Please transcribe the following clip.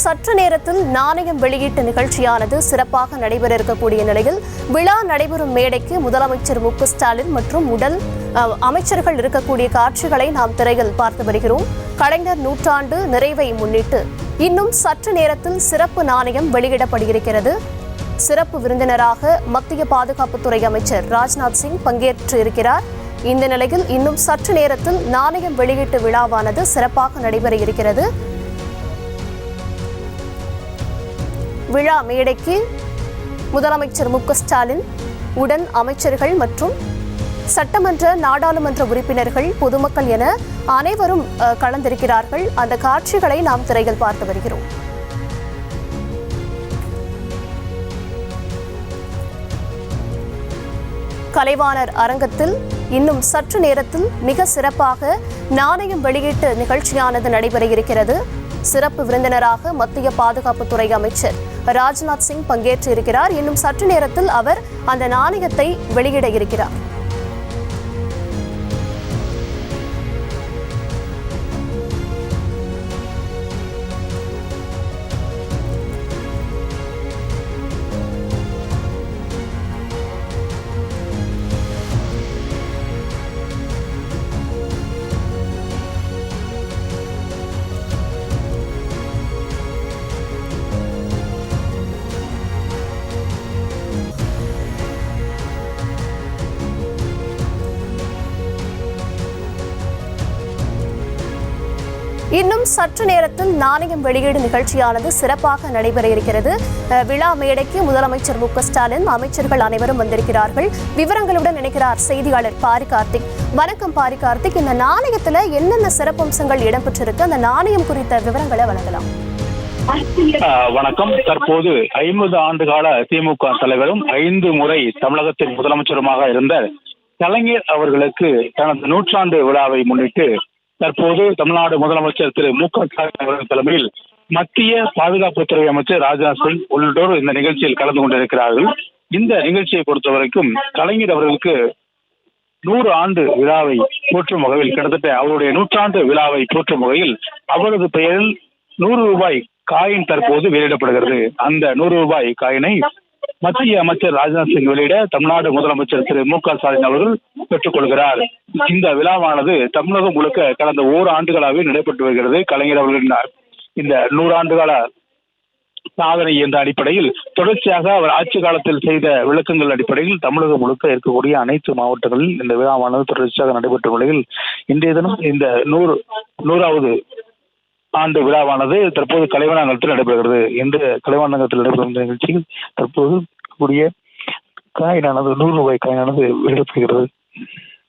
சற்று நேரத்தில் நாணயம் வெளியீட்டு நிகழ்ச்சியானது சிறப்பாக நடைபெற இருக்கக்கூடிய நிலையில் விழா நடைபெறும் மேடைக்கு முதலமைச்சர் மு க ஸ்டாலின் மற்றும் அமைச்சர்கள் இருக்கக்கூடிய காட்சிகளை நாம் திரையில் பார்த்து வருகிறோம். கலைஞர் நூற்றாண்டு நிறைவை முன்னிட்டு இன்னும் சற்று நேரத்தில் சிறப்பு நாணயம் வெளியிடப்படுகிறது. சிறப்பு விருந்தினராக மத்திய பாதுகாப்புத்துறை அமைச்சர் ராஜ்நாத் சிங் பங்கேற்று இருக்கிறார். இந்த நிலையில் இன்னும் சற்று நேரத்தில் நாணயம் வெளியீட்டு விழாவானது சிறப்பாக நடைபெற இருக்கிறது. விழா மேடைக்கு முதலமைச்சர் மு க ஸ்டாலின் உடன் அமைச்சர்கள் மற்றும் சட்டமன்ற நாடாளுமன்ற உறுப்பினர்கள் பொதுமக்கள் என அனைவரும் கலந்திருக்கிறார்கள். அந்த காட்சிகளை நாம் திரையில் பார்த்து வருகிறோம். கலைவாணர் அரங்கத்தில் இன்னும் சற்று நேரத்தில் மிக சிறப்பாக நாணயம் வெளியீட்டு நிகழ்ச்சியானது நடைபெற இருக்கிறது. சிறப்பு விருந்தினராக மத்திய பாதுகாப்புத்துறை அமைச்சர் ராஜ்நாத் சிங் பங்கேற்று இருக்கிறார். இன்னும் சற்று நேரத்தில் அவர் அந்த நாணயத்தை வெளியிட இருக்கிறார். இன்னும் சற்று நேரத்தில் நாணயம் வெளியீடு நிகழ்ச்சியானது சிறப்பாக நடைபெற இருக்கிறது. விழா மேடைக்கு முதலமைச்சர் மு க ஸ்டாலின், அமைச்சர்கள் அனைவரும் வந்திருக்கிறார்கள். விவரங்களுடன் இணைக்கிறார் செய்தியாளர் பாரி கார்த்திக். வணக்கம் பாரி கார்த்திக். இந்த நாணயத்துல என்னென்ன சிறப்பம்சங்கள் இடம்பெற்றிருக்கு, அந்த நாணயம் குறித்த விவரங்களை வழங்கலாம். வணக்கம். தற்போது 50 ஆண்டுகால திமுக தலைவரும் 5 முறை தமிழகத்தின் முதலமைச்சருமாக இருந்த கலைஞர் அவர்களுக்கு தனது நூற்றாண்டு விழாவை முன்னிட்டு தற்போது தமிழ்நாடு முதலமைச்சர் திரு மு க ஸ்டாலின் அவர்கள் தலைமையில் மத்திய பாதுகாப்புத்துறை அமைச்சர் ராஜ்நாத் சிங் உள்ளிட்டோர் இந்த நிகழ்ச்சியில் கலந்து கொண்டிருக்கிறார்கள். இந்த நிகழ்ச்சியை பொறுத்தவரைக்கும் கலைஞர் அவர்களுக்கு 100 ஆண்டு விழாவை போற்றும் வகையில், கிட்டத்தட்ட அவருடைய நூற்றாண்டு விழாவை போற்றும் வகையில் அவரது பெயரில் 100 ரூபாய் காயின் தற்போது வெளியிடப்படுகிறது. அந்த 100 ரூபாய் காயினை மத்திய அமைச்சர் ராஜ்நாத் சிங் வெளியிட தமிழ்நாடு முதலமைச்சர் திரு மு க ஸ்டாலின் அவர்கள் பெற்றுக் கொள்கிறார். இந்த விழாவானது தமிழகம் முழுக்க கடந்த 1 ஆண்டுகளாகவே நடைபெற்று வருகிறது. கலைஞர் அவர்களின் இந்த 100 ஆண்டுகால சாதனை என்ற அடிப்படையில் தொடர்ச்சியாக அவர் ஆட்சி காலத்தில் செய்த விளக்கங்கள் அடிப்படையில் தமிழகம் முழுக்க இருக்கக்கூடிய அனைத்து மாவட்டங்களில் இந்த விழாவானது தொடர்ச்சியாக நடைபெற்ற நிலையில் இன்றைய தினம் இந்த 100வது ஆண்டு விழாவானது தற்போது கலைவாணத்தில் நடைபெறுகிறது. இந்த கலைவாணத்தில் நடைபெறும் நிகழ்ச்சியில் தற்போது கூடிய காயினானது 100 ரூபாய் காயினானது வெளியிடப்படுகிறது.